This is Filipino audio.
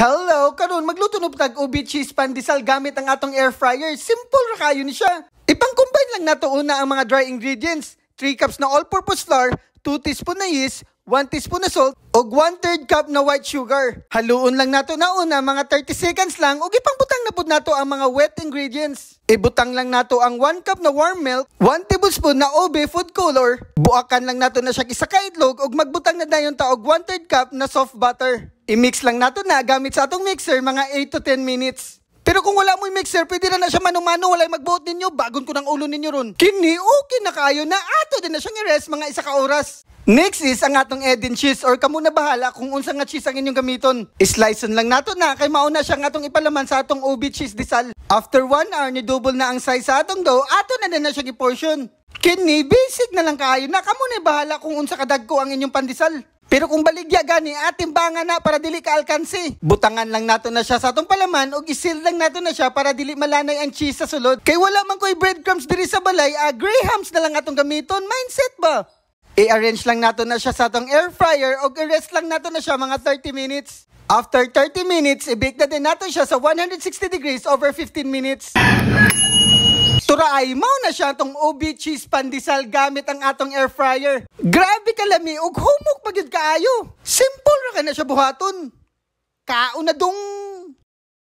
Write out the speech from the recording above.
Hello! Karon magluto no tag ubi cheese pandesal gamit ang atong air fryer. Simple ra kayo ni siya. Ipang-combine lang nato una ang mga dry ingredients. 3 cups na all-purpose flour, 2 teaspoon na yeast, 1 teaspoon na salt, o 1/3 cup na white sugar. Haluon lang nato na una mga 30 seconds lang ug ipangbutang na pud nato ang mga wet ingredients. Ibutang lang nato ang 1 cup na warm milk, 1 tablespoon na ube food color. Buakan lang nato na siya isa ka itlog ug magbutang na dayon ta og 1/3 cup na soft butter. I-mix lang nato na gamit sa atong mixer mga 8 to 10 minutes. Pero kung wala mo yung mixer, pwede na siya mano-mano, walay magbuot ninyo, bagon ko ng ulo ninyo ron. Kini, okay na kayo na, ato din na siyang i-rest mga isa ka oras. Next is ang atong Edin cheese or kamo na bahala kung unsa nga cheese ang inyong gamiton. Isliceon lang nato na kay mauna siya nga atong ipalaman sa atong ubi cheese desal. After 1 hour ni double na ang size sa atong dough, ato na din na siya gi-portion. Kini, basic na lang kayo na kamo na bahala kung unsa kadagko ang inyong pandesal. Pero kung baligya gani, atimbangan na para dili ka alkansi. Butangan lang nato na siya sa atong palaman o isil lang nato na siya para dili malanay ang cheese sa sulod. Kay wala man ko'y breadcrumbs diri sa balay, grahams na lang atong gamiton. Mindset ba? I-arrange lang nato na siya sa atong air fryer o i-rest lang nato na siya mga 30 minutes. After 30 minutes, i-bake na din nato siya sa 160 degrees over 15 minutes. Turaay, mao na siya itong ubi cheese pandesal gamit ang atong air fryer. Grabe kalami ug humok pagyud kaayo. Simple ra ka na siya buhaton. Kaon na dong!